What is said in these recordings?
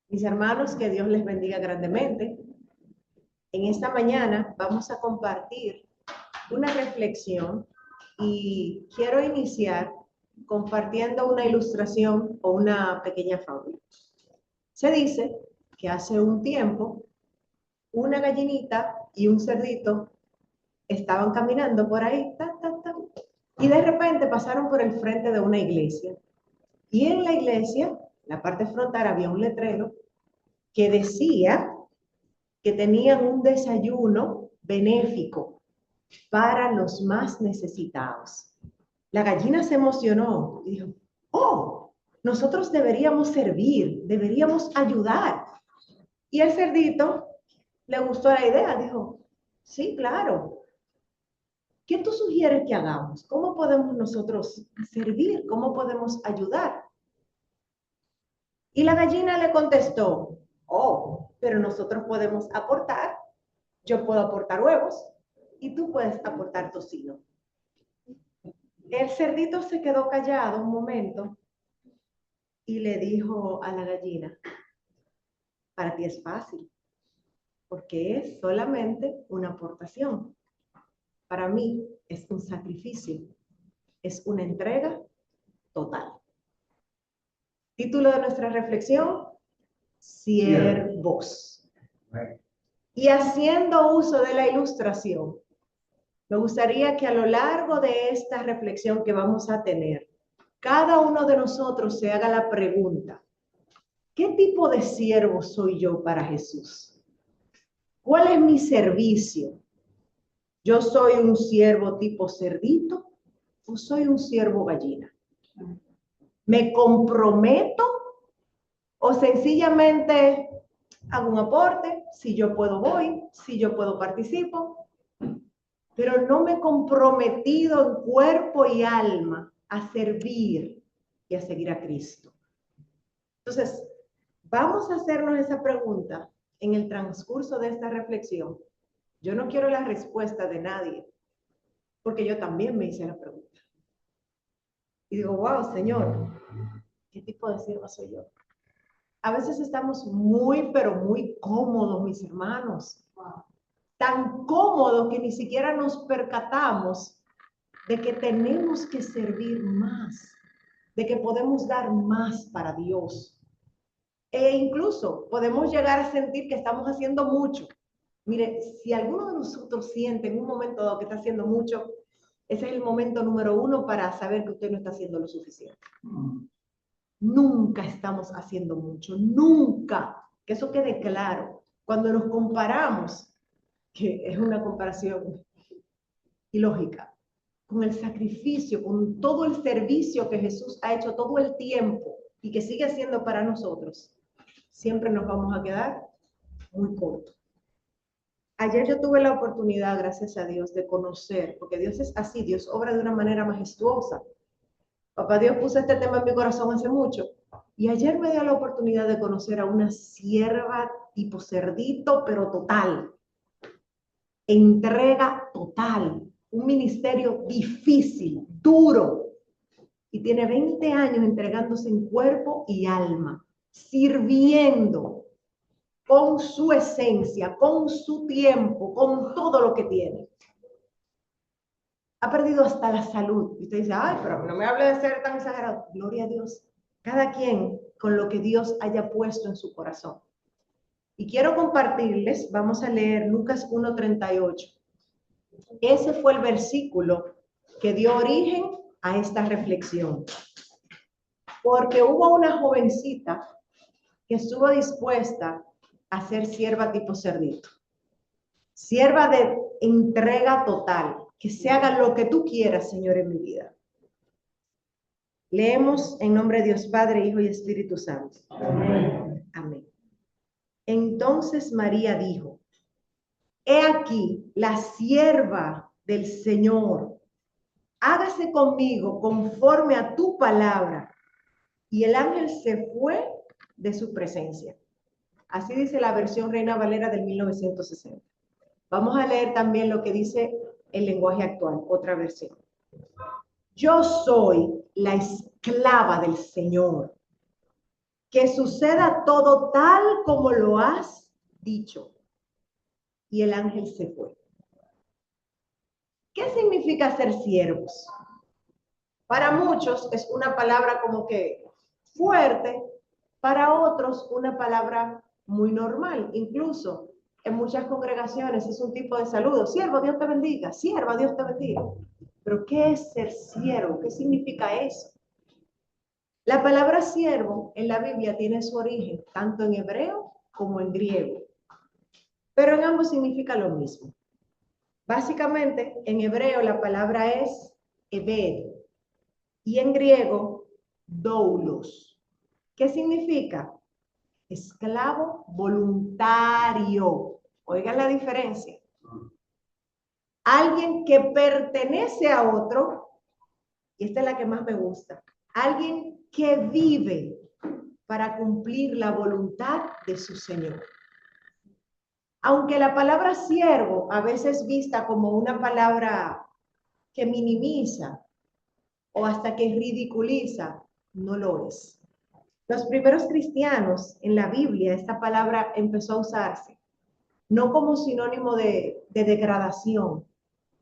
Mis hermanos, que Dios les bendiga grandemente. En esta mañana vamos a compartir una reflexión y quiero iniciar compartiendo una ilustración o una pequeña fábula. Se dice que hace un tiempo una gallinita y un cerdito estaban caminando por ahí, y de repente pasaron por el frente de una iglesia. Y en la iglesia, la parte frontal, había un letrero que decía que tenían un desayuno benéfico para los más necesitados. La gallina se emocionó y dijo, oh, nosotros deberíamos servir, deberíamos ayudar. Y el cerdito le gustó la idea, dijo, sí, claro. ¿Qué tú sugieres que hagamos? ¿Cómo podemos nosotros servir? ¿Cómo podemos ayudar? Y la gallina le contestó, oh, pero nosotros podemos aportar. Yo puedo aportar huevos y tú puedes aportar tocino. El cerdito se quedó callado un momento y le dijo a la gallina, para ti es fácil, porque es solamente una aportación. Para mí es un sacrificio, es una entrega total. Título de nuestra reflexión, siervos. Y haciendo uso de la ilustración, me gustaría que a lo largo de esta reflexión que vamos a tener, cada uno de nosotros se haga la pregunta, ¿qué tipo de siervo soy yo para Jesús? ¿Cuál es mi servicio? ¿Yo soy un siervo tipo cerdito o soy un siervo gallina? ¿Me comprometo o sencillamente hago un aporte? Si yo puedo voy, si yo puedo participo, pero no me he comprometido en cuerpo y alma a servir y a seguir a Cristo. Entonces, vamos a hacernos esa pregunta en el transcurso de esta reflexión. Yo no quiero la respuesta de nadie, porque yo también me hice la pregunta. Y digo, wow, Señor, ¿qué tipo de sierva soy yo? A veces estamos muy, pero muy cómodos, mis hermanos. Wow. Tan cómodos que ni siquiera nos percatamos de que tenemos que servir más, de que podemos dar más para Dios. E incluso podemos llegar a sentir que estamos haciendo mucho. Mire, si alguno de nosotros siente en un momento dado que está haciendo mucho, ese es el momento número uno para saber que usted no está haciendo lo suficiente. Nunca estamos haciendo mucho, nunca. Que eso quede claro. Cuando nos comparamos, que es una comparación ilógica, con el sacrificio, con todo el servicio que Jesús ha hecho todo el tiempo y que sigue haciendo para nosotros, siempre nos vamos a quedar muy cortos. Ayer yo tuve la oportunidad, gracias a Dios, de conocer, porque Dios es así, Dios obra de una manera majestuosa. Papá Dios puso este tema en mi corazón hace mucho. Y ayer me dio la oportunidad de conocer a una sierva tipo cerdito, pero total. Entrega total. Un ministerio difícil, duro. Y tiene 20 años entregándose en cuerpo y alma, sirviendo con su esencia, con su tiempo, con todo lo que tiene. Ha perdido hasta la salud. Y usted dice, ay, pero no me hable de ser tan exagerado. Gloria a Dios. Cada quien con lo que Dios haya puesto en su corazón. Y quiero compartirles, vamos a leer Lucas 1:38. Ese fue el versículo que dio origen a esta reflexión. Porque hubo una jovencita que estuvo dispuesta a ser sierva tipo cerdito. Sierva de entrega total. Que se haga lo que tú quieras, Señor, en mi vida. Leemos en nombre de Dios Padre, Hijo y Espíritu Santo. Amén. Amén. Entonces María dijo, he aquí la sierva del Señor, hágase conmigo conforme a tu palabra. Y el ángel se fue de su presencia. Así dice la versión Reina Valera del 1960. Vamos a leer también lo que dice el lenguaje actual, otra versión. Yo soy la esclava del Señor. que suceda todo tal como lo has dicho. Y el ángel se fue. ¿Qué significa ser siervos? Para muchos es una palabra como que fuerte, para otros una palabra muy normal. Incluso en muchas congregaciones es un tipo de saludo. Siervo, Dios te bendiga. Sierva, Dios te bendiga. Pero ¿qué es ser siervo? ¿Qué significa eso? La palabra siervo en la Biblia tiene su origen tanto en hebreo como en griego, pero en ambos significa lo mismo. Básicamente, en hebreo la palabra es ebed y en griego doulos. ¿Qué significa? Esclavo voluntario. Oigan la diferencia. Alguien que pertenece a otro, y esta es la que más me gusta, alguien que vive para cumplir la voluntad de su Señor. Aunque la palabra siervo a veces vista como una palabra que minimiza o hasta que ridiculiza, no lo es. Los primeros cristianos en la Biblia, esta palabra empezó a usarse, no como sinónimo de degradación,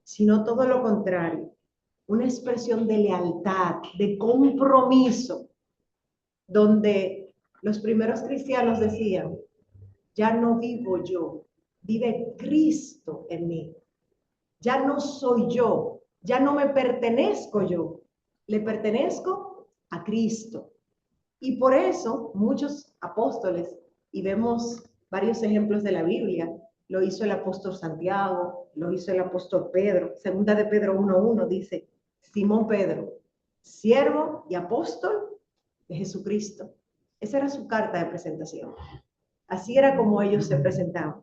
sino todo lo contrario, una expresión de lealtad, de compromiso, donde los primeros cristianos decían, ya no vivo yo, vive Cristo en mí. Ya no soy yo, ya no me pertenezco yo, le pertenezco a Cristo. Y por eso muchos apóstoles, y vemos varios ejemplos de la Biblia, lo hizo el apóstol Santiago, lo hizo el apóstol Pedro, segunda de Pedro 1:1 dice, Simón Pedro, siervo y apóstol de Jesucristo. Esa era su carta de presentación. Así era como ellos se presentaban.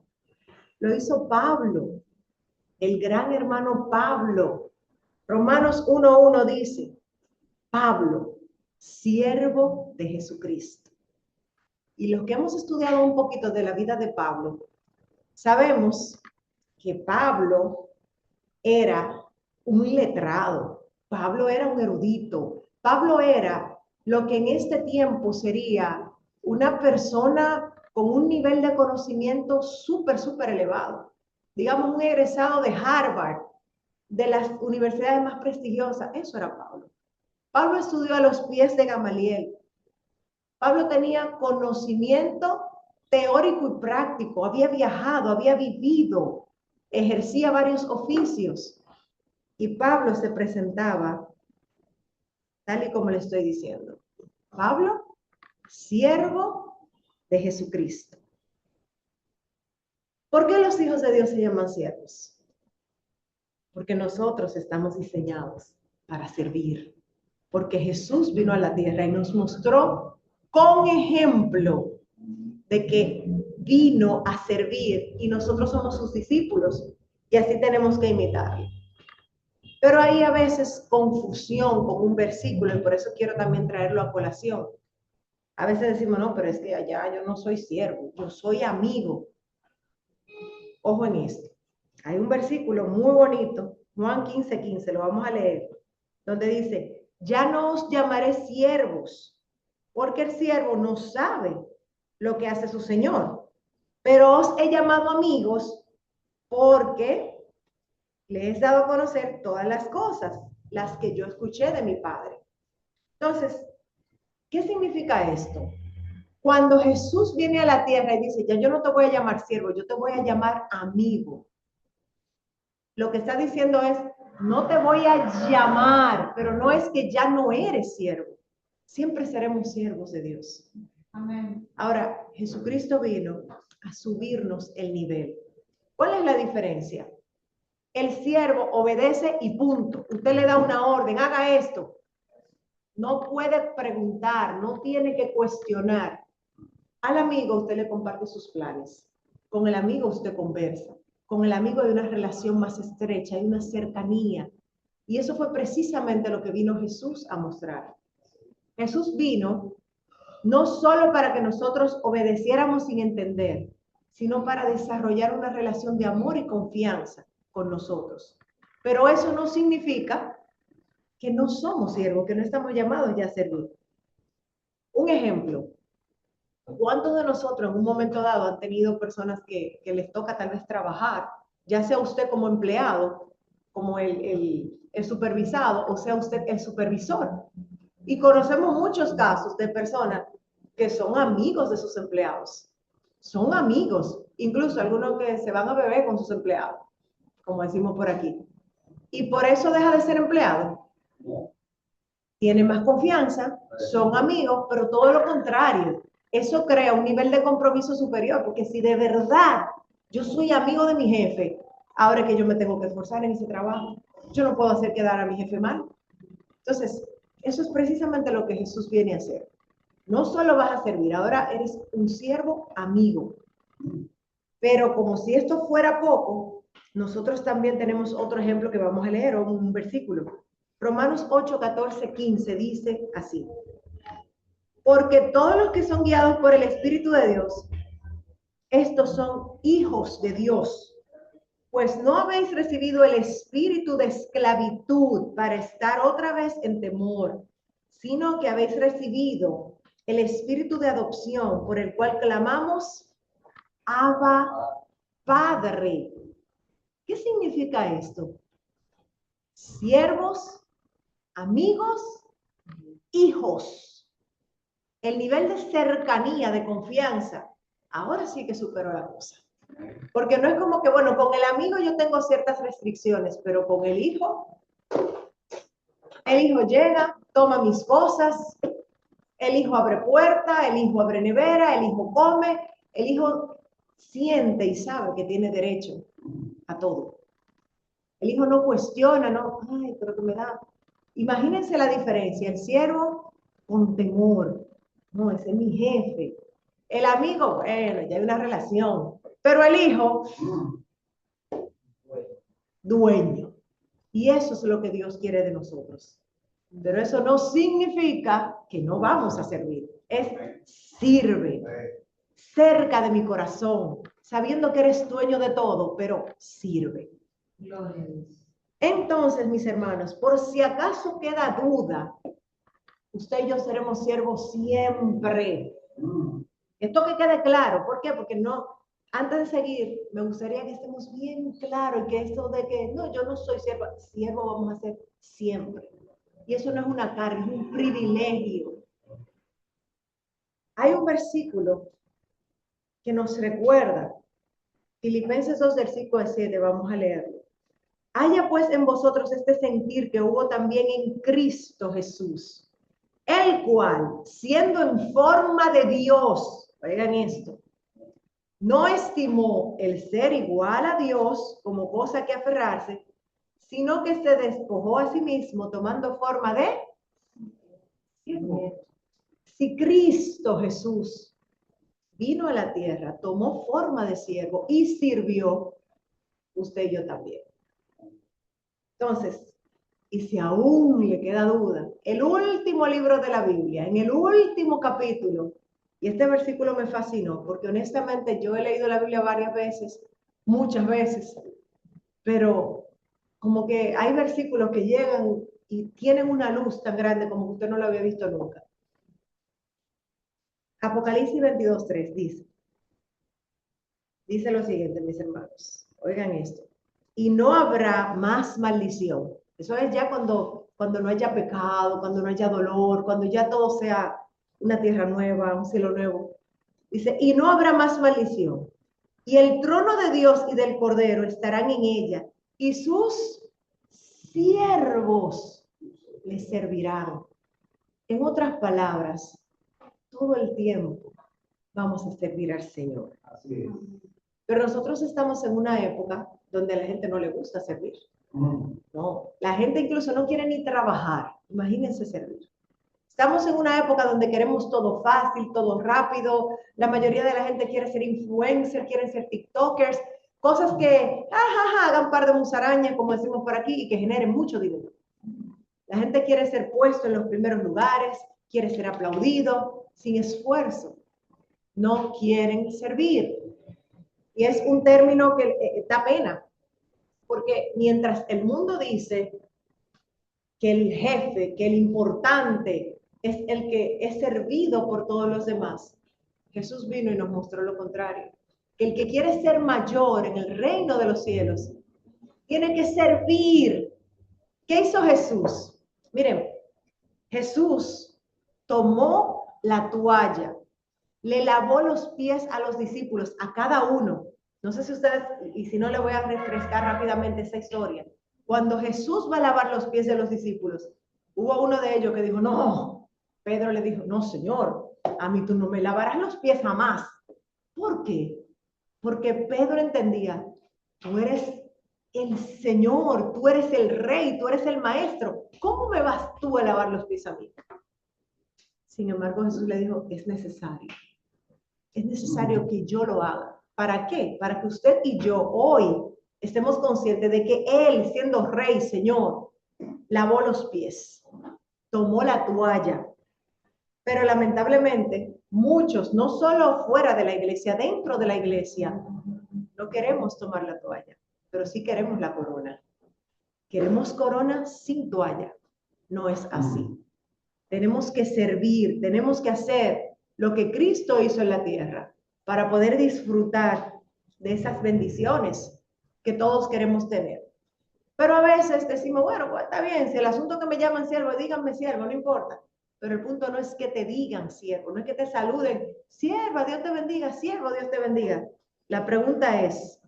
Lo hizo Pablo, el gran hermano Pablo. Romanos 1:1 dice, Pablo, siervo de Jesucristo. Y los que hemos estudiado un poquito de la vida de Pablo, sabemos que Pablo era un letrado, Pablo era un erudito, Pablo era lo que en este tiempo sería una persona con un nivel de conocimiento súper elevado. Digamos, un egresado de Harvard, de las universidades más prestigiosas. Eso era Pablo. Pablo estudió a los pies de Gamaliel. Pablo tenía conocimiento teórico y práctico, había viajado, había vivido, ejercía varios oficios. Y Pablo se presentaba tal y como le estoy diciendo. Pablo, siervo de Jesucristo. ¿Por qué los hijos de Dios se llaman siervos? Porque nosotros estamos diseñados para servir. Porque Jesús vino a la tierra y nos mostró con ejemplo de que vino a servir y nosotros somos sus discípulos y así tenemos que imitarlo. Pero hay a veces confusión con un versículo y por eso quiero también traerlo a colación. A veces decimos, no, pero es que allá yo no soy siervo, yo soy amigo. Ojo en esto. Hay un versículo muy bonito, Juan 15:15, lo vamos a leer, donde dice, ya no os llamaré siervos, porque el siervo no sabe lo que hace su Señor, pero os he llamado amigos porque les he dado a conocer todas las cosas, las que yo escuché de mi Padre. Entonces, ¿qué significa esto? Cuando Jesús viene a la tierra y dice, ya yo no te voy a llamar siervo, yo te voy a llamar amigo. Lo que está diciendo es, no te voy a llamar, pero no es que ya no eres siervo. Siempre seremos siervos de Dios. Amén. Ahora, Jesucristo vino a subirnos el nivel. ¿Cuál es la diferencia? El siervo obedece y punto. Usted le da una orden, haga esto. No puede preguntar, no tiene que cuestionar. Al amigo usted le comparte sus planes. Con el amigo usted conversa. Con el amigo hay una relación más estrecha, hay una cercanía. Y eso fue precisamente lo que vino Jesús a mostrar. Jesús vino no solo para que nosotros obedeciéramos sin entender, sino para desarrollar una relación de amor y confianza con nosotros. Pero eso no significa que no somos siervos, que no estamos llamados ya a servir. Un ejemplo, ¿Cuántos de nosotros en un momento dado han tenido personas que les toca tal vez trabajar, ya sea usted como empleado, como el supervisado, o sea usted el supervisor? Y conocemos muchos casos de personas que son amigos de sus empleados. Son amigos, incluso algunos que se van a beber con sus empleados, como decimos por aquí. Y por eso deja de ser empleado. Tiene más confianza, son amigos, pero todo lo contrario. Eso crea un nivel de compromiso superior, porque si de verdad yo soy amigo de mi jefe, ahora que yo me tengo que esforzar en ese trabajo, yo no puedo hacer quedar a mi jefe mal. Entonces, eso es precisamente lo que Jesús viene a hacer. No solo vas a servir, ahora eres un siervo amigo. Pero como si esto fuera poco, nosotros también tenemos otro ejemplo que vamos a leer, o un versículo. Romanos 8, 14, 15 dice así: porque todos los que son guiados por el Espíritu de Dios, estos son hijos de Dios. Pues no habéis recibido el espíritu de esclavitud para estar otra vez en temor, sino que habéis recibido el espíritu de adopción por el cual clamamos, Abba, Padre. ¿Qué significa esto? Siervos, amigos, hijos. El nivel de cercanía, de confianza, ahora sí que superó la cosa. Porque no es como que, bueno, con el amigo yo tengo ciertas restricciones, pero con el hijo llega, toma mis cosas, el hijo abre puerta, el hijo abre nevera, el hijo come, el hijo siente y sabe que tiene derecho a todo. El hijo no cuestiona, no, ay, pero que me da. Imagínense la diferencia, el siervo con temor, no, ese es mi jefe. El amigo, bueno, ya hay una relación, pero el hijo, dueño. Y eso es lo que Dios quiere de nosotros. Pero eso no significa que no vamos a servir. Es sirve, cerca de mi corazón, sabiendo que eres dueño de todo, pero sirve. Entonces, mis hermanos, por si acaso queda duda, usted y yo seremos siervos siempre. Esto que quede claro, ¿por qué? Porque no, antes de seguir, me gustaría que estemos bien claros y que esto de que, no, yo no soy siervo, siervo vamos a ser siempre. Y eso no es una carga, es un privilegio. Hay un versículo que nos recuerda, Filipenses 2, versículo 7, vamos a leerlo. Haya pues en vosotros este sentir que hubo también en Cristo Jesús, el cual, siendo en forma de Dios, oigan esto, no estimó el ser igual a Dios como cosa que aferrarse, sino que se despojó a sí mismo tomando forma de siervo. Si Cristo Jesús vino a la tierra, tomó forma de siervo y sirvió, usted y yo también. Entonces, y si aún le queda duda, el último libro de la Biblia, en el último capítulo, y este versículo me fascinó, porque honestamente yo he leído la Biblia varias veces, muchas veces, pero como que hay versículos que llegan y tienen una luz tan grande como que usted no lo había visto nunca. Apocalipsis 22:3 dice lo siguiente, mis hermanos, oigan esto, y no habrá más maldición. Eso es ya cuando no haya pecado, cuando no haya dolor, cuando ya todo sea una tierra nueva, un cielo nuevo. Dice, y no habrá más maldición. Y el trono de Dios y del Cordero estarán en ella, y sus siervos les servirán. En otras palabras, todo el tiempo vamos a servir al Señor. Así es. Pero nosotros estamos en una época donde a la gente no le gusta servir. No, la gente incluso no quiere ni trabajar. Imagínense servir. Estamos en una época donde queremos todo fácil, todo rápido. La mayoría de la gente quiere ser influencer, quieren ser tiktokers, cosas que hagan par de musarañas, como decimos por aquí, y que generen mucho dinero. La gente quiere ser puesto en los primeros lugares, quiere ser aplaudido, sin esfuerzo. No quieren servir. Y es un término que da pena, porque mientras el mundo dice que el jefe, que el importante es el que es servido por todos los demás, Jesús vino y nos mostró lo contrario. Que el que quiere ser mayor en el reino de los cielos tiene que servir. ¿Qué hizo Jesús? Miren, Jesús tomó la toalla, le lavó los pies a los discípulos, a cada uno. No sé si ustedes, y si no, le voy a refrescar rápidamente esa historia. Cuando Jesús va a lavar los pies de los discípulos, hubo uno de ellos que dijo, no. Pedro le dijo, no, Señor, a mí tú no me lavarás los pies jamás. ¿Por qué? Porque Pedro entendía, tú eres el Señor, tú eres el Rey, tú eres el Maestro. ¿Cómo me vas tú a lavar los pies a mí? Sin embargo, Jesús le dijo, es necesario. Es necesario que yo lo haga. ¿Para qué? Para que usted y yo hoy estemos conscientes de que Él, siendo Rey, Señor, lavó los pies, tomó la toalla. Pero lamentablemente, muchos, no solo fuera de la iglesia, dentro de la iglesia, no queremos tomar la toalla, pero sí queremos la corona. Queremos corona sin toalla. No es así. Tenemos que servir, tenemos que hacer lo que Cristo hizo en la tierra para poder disfrutar de esas bendiciones que todos queremos tener. Pero a veces decimos, bueno, pues está bien, si el asunto que me llaman siervo, díganme siervo, no importa. Pero el punto no es que te digan siervo, no es que te saluden, sierva, Dios te bendiga, siervo, Dios te bendiga. La pregunta es,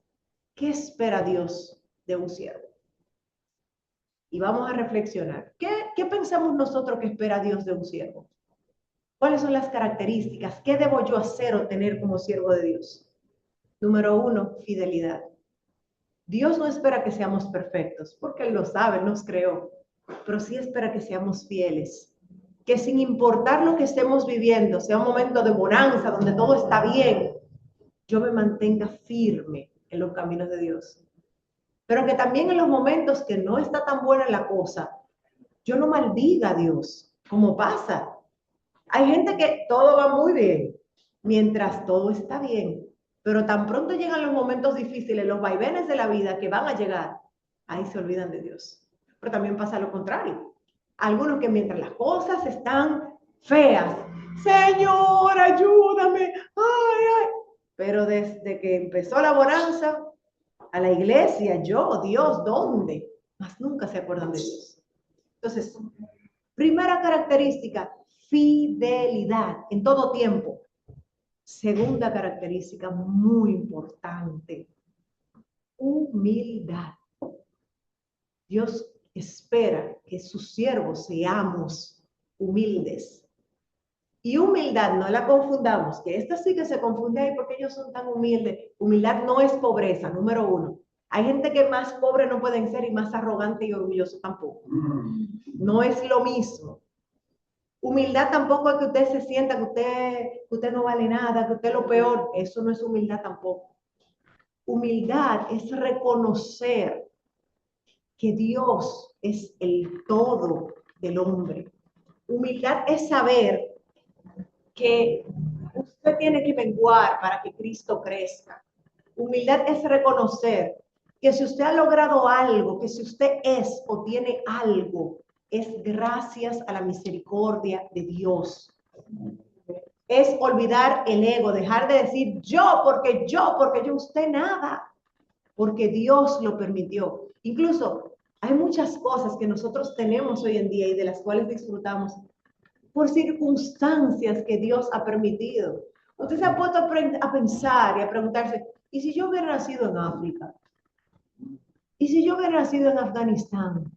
¿qué espera Dios de un siervo? Y vamos a reflexionar. ¿Qué pensamos nosotros que espera Dios de un siervo? ¿Cuáles son las características? ¿Qué debo yo hacer o tener como siervo de Dios? Número 1, fidelidad. Dios no espera que seamos perfectos, porque Él lo sabe, Él nos creó, pero sí espera que seamos fieles. Que sin importar lo que estemos viviendo, sea un momento de bonanza, donde todo está bien, yo me mantenga firme en los caminos de Dios. Pero que también en los momentos que no está tan buena la cosa, yo no maldiga a Dios, como pasa. Hay gente que todo va muy bien, mientras todo está bien, pero tan pronto llegan los momentos difíciles, los vaivenes de la vida que van a llegar, ahí se olvidan de Dios. Pero también pasa lo contrario. Algunos que mientras las cosas están feas, Señor, ayúdame, ay, ay. Pero desde que empezó la bonanza, a la iglesia, yo, Dios, ¿dónde? Más nunca se acuerdan de Dios. Entonces, primera característica, fidelidad en todo tiempo. Segunda característica muy importante, humildad. Dios espera que sus siervos seamos humildes. Y humildad, no la confundamos, que esta sí que se confunde ahí porque ellos son tan humildes. Humildad no es pobreza, número 1. Hay gente que más pobre no pueden ser y más arrogante y orgulloso tampoco. No es lo mismo. Humildad tampoco es que usted se sienta que usted no vale nada, que usted es lo peor. Eso no es humildad tampoco. Humildad es reconocer que Dios es el todo del hombre. Humildad es saber que usted tiene que menguar para que Cristo crezca. Humildad es reconocer que si usted ha logrado algo, que si usted es o tiene algo, es gracias a la misericordia de Dios. Es olvidar el ego, dejar de decir porque yo, usted nada, porque Dios lo permitió. Incluso hay muchas cosas que nosotros tenemos hoy en día y de las cuales disfrutamos por circunstancias que Dios ha permitido. Usted se ha puesto a pensar y a preguntarse, ¿y si yo hubiera nacido en África? ¿Y si yo hubiera nacido en Afganistán?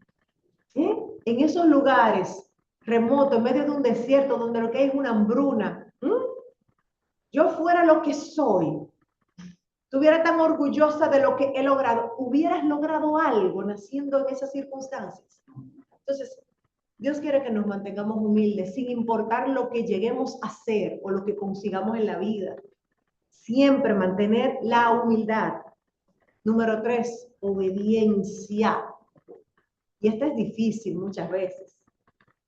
En esos lugares remotos, en medio de un desierto, donde lo que hay es una hambruna. Yo fuera lo que soy, estuviera tan orgullosa de lo que he logrado, hubieras logrado algo naciendo en esas circunstancias. Entonces, Dios quiere que nos mantengamos humildes, sin importar lo que lleguemos a hacer o lo que consigamos en la vida. Siempre mantener la humildad. Número 3, obediencia. Y esta es difícil muchas veces.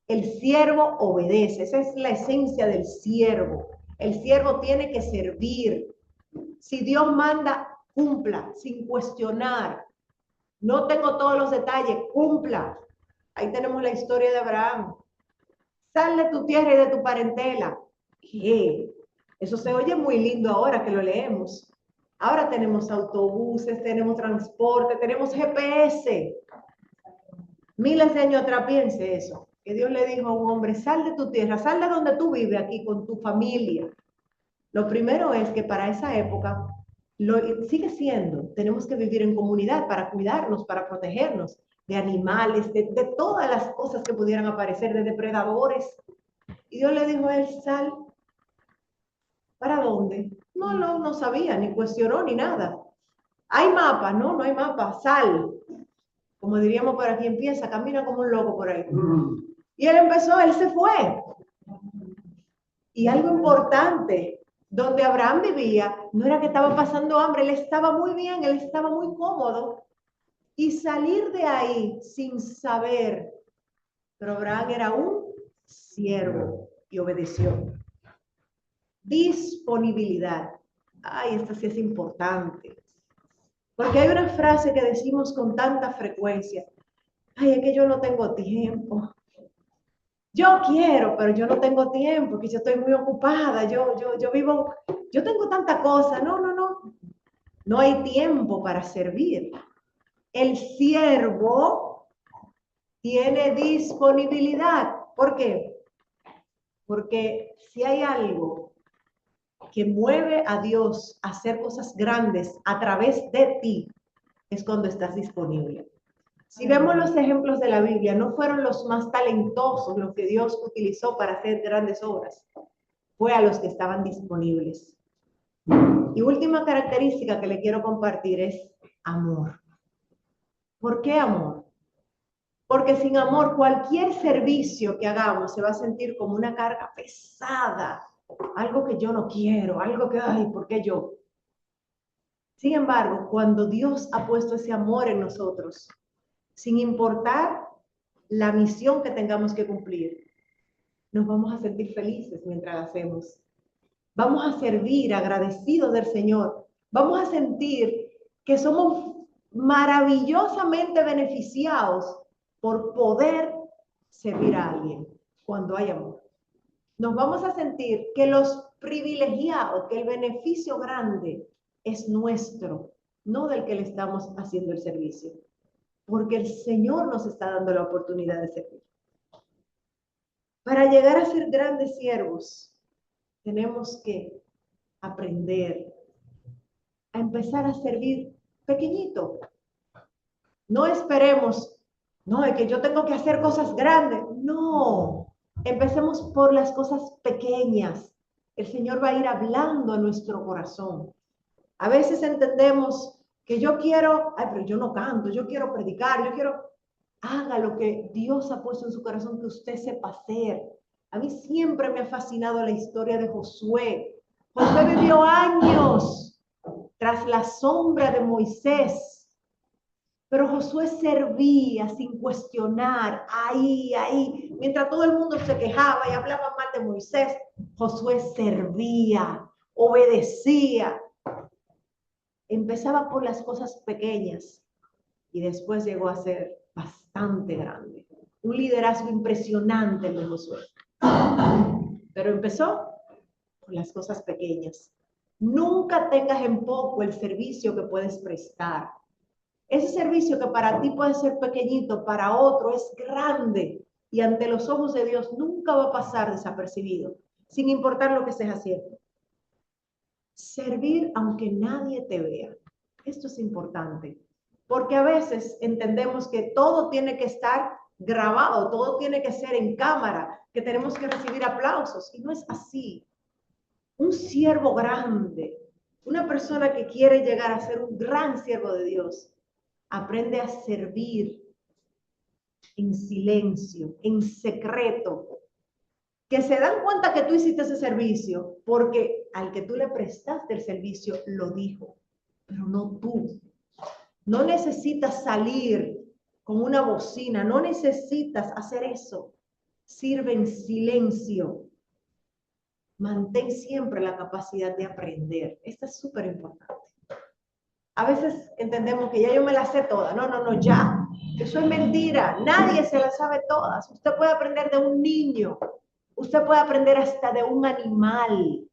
El siervo obedece, esa es la esencia del siervo. El siervo tiene que servir. Si Dios manda, cumpla, sin cuestionar. No tengo todos los detalles, cumpla. Ahí tenemos la historia de Abraham. Sal de tu tierra y de tu parentela. ¿Qué? Eso se oye muy lindo ahora que lo leemos. Ahora tenemos autobuses, tenemos transporte, tenemos GPS. Miles de años atrás, piense eso, que Dios le dijo a un hombre, sal de tu tierra, sal de donde tú vives aquí con tu familia. Lo primero es que para esa época, sigue siendo, tenemos que vivir en comunidad para cuidarnos, para protegernos de animales, de todas las cosas que pudieran aparecer, de depredadores. Y Dios le dijo a él, sal. ¿Para dónde? No sabía, ni cuestionó, ni nada. ¿Hay mapa? No hay mapa. Sal. Como diríamos por aquí, empieza, camina como un loco por ahí. Y él se fue. Y algo importante, donde Abraham vivía, no era que estaba pasando hambre, él estaba muy bien, él estaba muy cómodo. Y salir de ahí sin saber, pero Abraham era un siervo y obedeció. Disponibilidad. Ay, esta sí es importante. Porque hay una frase que decimos con tanta frecuencia. Ay, es que yo no tengo tiempo. Yo quiero, pero yo no tengo tiempo, que yo estoy muy ocupada. Yo vivo, yo tengo tanta cosa. No. No hay tiempo para servir. El siervo tiene disponibilidad. ¿Por qué? Porque si hay algo que mueve a Dios a hacer cosas grandes a través de ti, es cuando estás disponible. Si vemos los ejemplos de la Biblia, no fueron los más talentosos los que Dios utilizó para hacer grandes obras, fue a los que estaban disponibles. Y última característica que le quiero compartir es amor. ¿Por qué amor? Porque sin amor, cualquier servicio que hagamos se va a sentir como una carga pesada, algo que yo no quiero, algo que, ay, ¿por qué yo? Sin embargo, cuando Dios ha puesto ese amor en nosotros, sin importar la misión que tengamos que cumplir, nos vamos a sentir felices mientras la hacemos. Vamos a servir agradecidos del Señor. Vamos a sentir que somos maravillosamente beneficiados por poder servir a alguien cuando hay amor. Nos vamos a sentir que los privilegiados, que el beneficio grande es nuestro, no del que le estamos haciendo el servicio, porque el Señor nos está dando la oportunidad de servir. Para llegar a ser grandes siervos, tenemos que aprender a empezar a servir pequeñito. No esperemos, no, es que yo tengo que hacer cosas grandes. No, empecemos por las cosas pequeñas. El Señor va a ir hablando a nuestro corazón. A veces entendemos que yo quiero, ay, pero yo no canto, yo quiero predicar, yo quiero, haga lo que Dios ha puesto en su corazón que usted sepa hacer. A mí siempre me ha fascinado la historia de Josué. Josué vivió años tras la sombra de Moisés, pero Josué servía sin cuestionar, ahí, mientras todo el mundo se quejaba y hablaba mal de Moisés, Josué servía, obedecía. Empezaba por las cosas pequeñas y después llegó a ser bastante grande. Un liderazgo impresionante el de Josué. Pero empezó por las cosas pequeñas. Nunca tengas en poco el servicio que puedes prestar. Ese servicio que para ti puede ser pequeñito, para otro es grande y ante los ojos de Dios nunca va a pasar desapercibido, sin importar lo que estés haciendo. Servir aunque nadie te vea. Esto es importante, porque a veces entendemos que todo tiene que estar grabado, todo tiene que ser en cámara, que tenemos que recibir aplausos, y no es así. Un siervo grande, una persona que quiere llegar a ser un gran siervo de Dios, aprende a servir en silencio, en secreto, que se dan cuenta que tú hiciste ese servicio porque al que tú le prestaste el servicio lo dijo, pero no tú. No necesitas salir con una bocina, no necesitas hacer eso. Sirve en silencio. Mantén siempre la capacidad de aprender. Esto es súper importante. A veces entendemos que ya yo me la sé toda. No, ya. Eso es mentira. Nadie se las sabe todas. Usted puede aprender de un niño. Usted puede aprender hasta de un animal.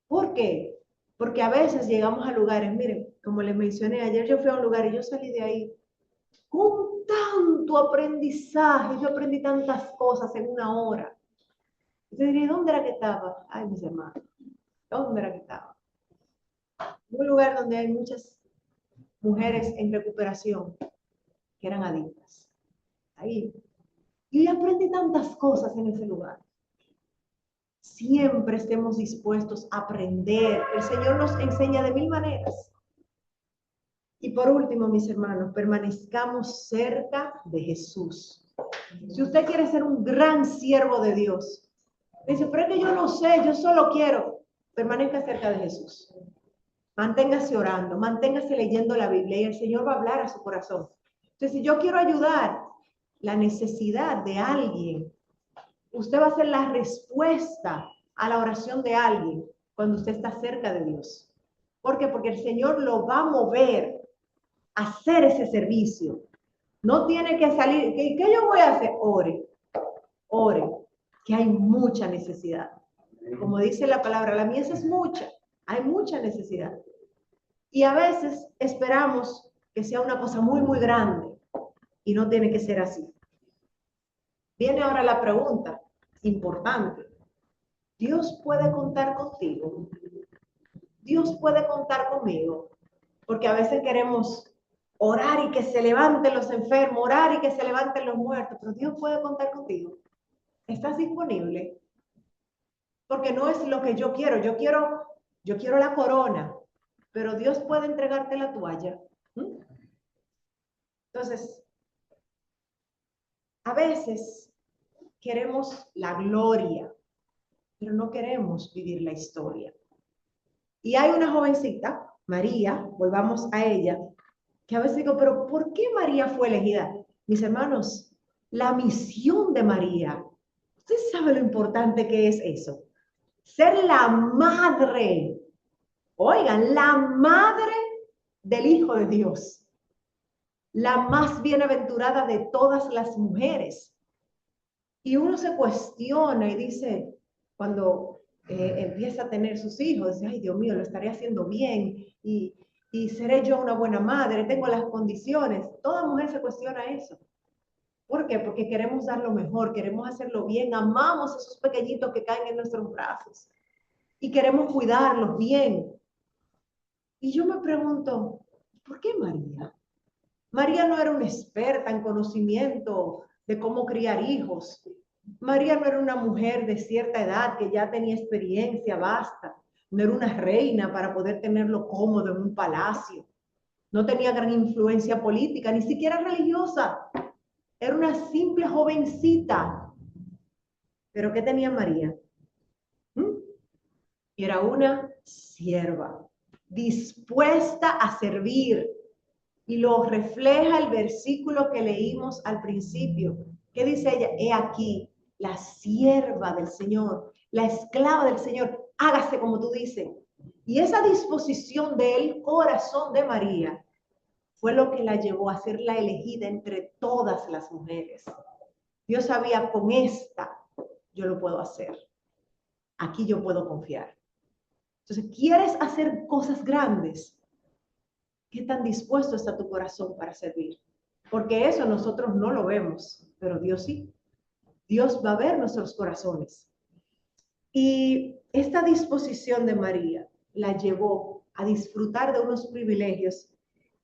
¿Por qué? Porque a veces llegamos a lugares, miren, como les mencioné, ayer yo fui a un lugar y yo salí de ahí con tanto aprendizaje, yo aprendí tantas cosas en una hora. Y te diría, ¿dónde era que estaba? Ay, mis hermanos, ¿dónde era que estaba? Un lugar donde hay muchas mujeres en recuperación que eran adictas. Ahí. Y yo aprendí tantas cosas en ese lugar. Siempre estemos dispuestos a aprender. El Señor nos enseña de mil maneras. Y por último, mis hermanos, permanezcamos cerca de Jesús. Si usted quiere ser un gran siervo de Dios, dice, pero es que yo no sé, yo solo quiero, permanezca cerca de Jesús. Manténgase orando, manténgase leyendo la Biblia y el Señor va a hablar a su corazón. Entonces, si yo quiero ayudar la necesidad de alguien, usted va a ser la respuesta a la oración de alguien cuando usted está cerca de Dios. ¿Por qué? Porque el Señor lo va a mover a hacer ese servicio. No tiene que salir. ¿Qué yo voy a hacer? Ore, ore, que hay mucha necesidad. Como dice la palabra, la mies es mucha, hay mucha necesidad. Y a veces esperamos que sea una cosa muy, muy grande y no tiene que ser así. Viene ahora la pregunta importante. ¿Dios puede contar contigo? ¿Dios puede contar conmigo? Porque a veces queremos orar y que se levanten los enfermos, orar y que se levanten los muertos, pero Dios puede contar contigo. ¿Estás disponible? Porque no es lo que yo quiero la corona, pero Dios puede entregarte la toalla. Entonces, a veces queremos la gloria, pero no queremos vivir la historia. Y hay una jovencita, María, volvamos a ella, que a veces digo, pero ¿por qué María fue elegida? Mis hermanos, la misión de María, ¿usted sabe lo importante que es eso? Ser la madre, oigan, la madre del Hijo de Dios, la más bienaventurada de todas las mujeres. Y uno se cuestiona y dice, cuando empieza a tener sus hijos, dice, ay Dios mío, lo estaré haciendo bien y seré yo una buena madre, tengo las condiciones. Toda mujer se cuestiona eso. ¿Por qué? Porque queremos dar lo mejor, queremos hacerlo bien, amamos a esos pequeñitos que caen en nuestros brazos y queremos cuidarlos bien. Y yo me pregunto, ¿por qué María? María no era una experta en conocimiento de cómo criar hijos. María no era una mujer de cierta edad que ya tenía experiencia, basta. No era una reina para poder tenerlo cómodo en un palacio. No tenía gran influencia política, ni siquiera religiosa. Era una simple jovencita. ¿Pero qué tenía María? ¿Mm? Era una sierva, dispuesta a servir. Y lo refleja el versículo que leímos al principio. ¿Qué dice ella? He aquí, la sierva del Señor, la esclava del Señor, hágase como tú dices. Y esa disposición del corazón de María fue lo que la llevó a ser la elegida entre todas las mujeres. Dios sabía, con esta yo lo puedo hacer. Aquí yo puedo confiar. Entonces, ¿quieres hacer cosas grandes? ¿Qué tan dispuesto está tu corazón para servir? Porque eso nosotros no lo vemos, pero Dios sí. Dios va a ver nuestros corazones. Y esta disposición de María la llevó a disfrutar de unos privilegios.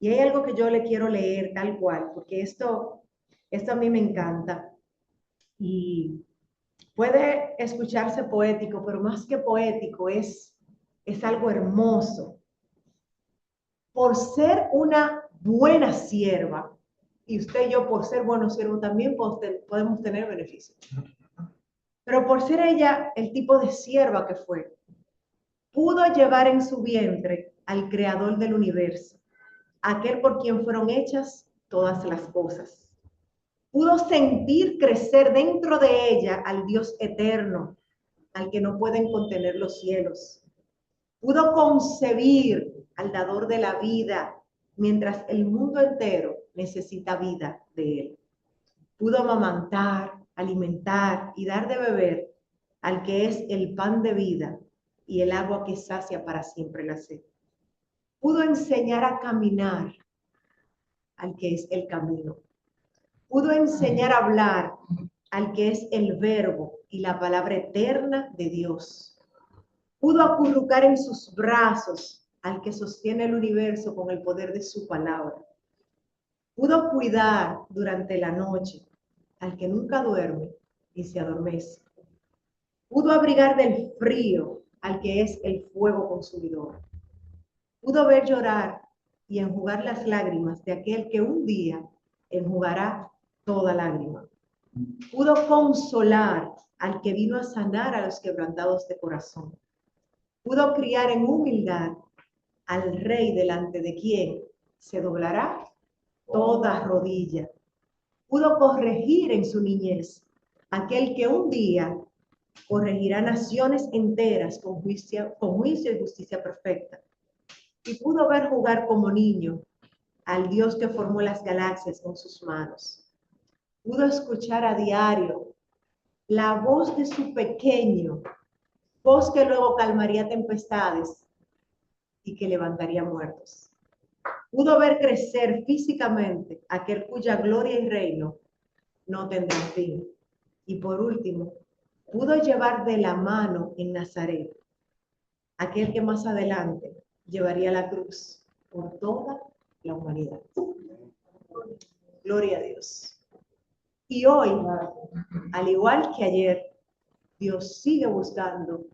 Y hay algo que yo le quiero leer tal cual, porque esto a mí me encanta. Y puede escucharse poético, pero más que poético es algo hermoso. Por ser una buena sierva, y usted y yo por ser buenos siervos también podemos tener beneficios. Pero por ser ella el tipo de sierva que fue, pudo llevar en su vientre al creador del universo, aquel por quien fueron hechas todas las cosas. Pudo sentir crecer dentro de ella al Dios eterno, al que no pueden contener los cielos. Pudo concebir al dador de la vida, mientras el mundo entero necesita vida de él. Pudo amamantar, alimentar y dar de beber al que es el pan de vida y el agua que sacia para siempre la sed. Pudo enseñar a caminar al que es el camino. Pudo enseñar a hablar al que es el verbo y la palabra eterna de Dios. Pudo acurrucar en sus brazos al que sostiene el universo con el poder de su palabra. Pudo cuidar durante la noche al que nunca duerme y se adormece. Pudo abrigar del frío al que es el fuego consumidor. Pudo ver llorar y enjugar las lágrimas de aquel que un día enjugará toda lágrima. Pudo consolar al que vino a sanar a los quebrantados de corazón. Pudo criar en humildad al rey delante de quien se doblará toda rodilla. Pudo corregir en su niñez aquel que un día corregirá naciones enteras con juicio y justicia perfecta. Y pudo ver jugar como niño al Dios que formó las galaxias con sus manos. Pudo escuchar a diario la voz de su pequeño, voz que luego calmaría tempestades y que levantaría muertos. Pudo ver crecer físicamente aquel cuya gloria y reino no tendrán fin. Y por último, pudo llevar de la mano en Nazaret aquel que más adelante llevaría la cruz por toda la humanidad. Gloria a Dios. Y hoy, al igual que ayer, Dios sigue buscando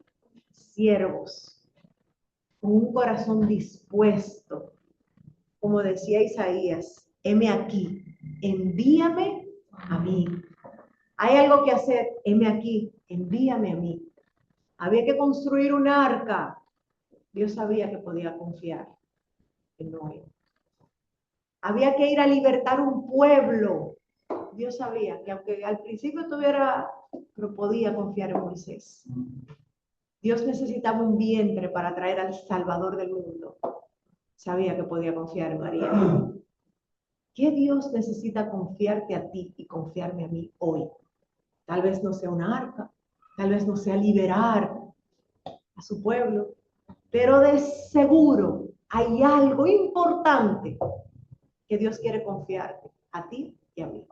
siervos con un corazón dispuesto. Como decía Isaías, heme aquí, envíame a mí. Hay algo que hacer, heme aquí, envíame a mí. Había que construir un arca. Dios sabía que podía confiar en Noé. Había que ir a libertar un pueblo. Dios sabía que aunque al principio pero podía confiar en Moisés. Dios necesitaba un vientre para traer al Salvador del mundo. Sabía que podía confiar en María. ¿Qué Dios necesita confiarte a ti y confiarme a mí hoy? Tal vez no sea una arca, tal vez no sea liberar a su pueblo, pero de seguro hay algo importante que Dios quiere confiarte a ti y a mí.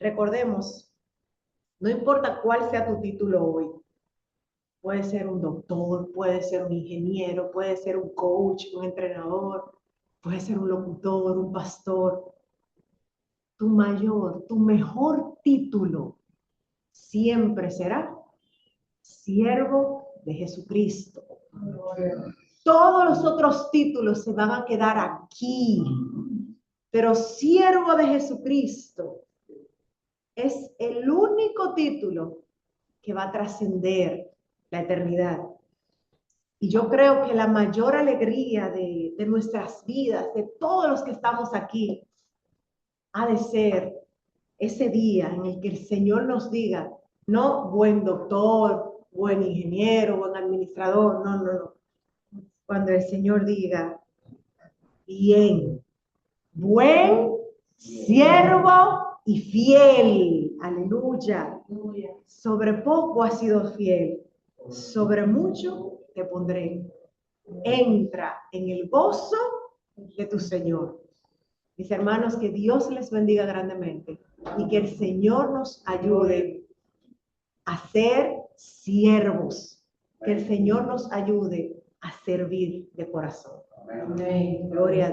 Recordemos, no importa cuál sea tu título hoy, puede ser un doctor, puede ser un ingeniero, puede ser un coach, un entrenador, puede ser un locutor, un pastor. Tu mayor, tu mejor título siempre será siervo de Jesucristo. Todos los otros títulos se van a quedar aquí, pero siervo de Jesucristo es el único título que va a trascender la eternidad. Y yo creo que la mayor alegría de nuestras vidas, de todos los que estamos aquí, ha de ser ese día en el que el Señor nos diga, no buen doctor, buen ingeniero, buen administrador, no. Cuando el Señor diga, bien, buen siervo y fiel, aleluya, sobre poco has sido fiel, sobre mucho te pondré. Entra en el gozo de tu Señor. Mis hermanos, que Dios les bendiga grandemente y que el Señor nos ayude a ser siervos, que el Señor nos ayude a servir de corazón. Amén. Gloria a Dios.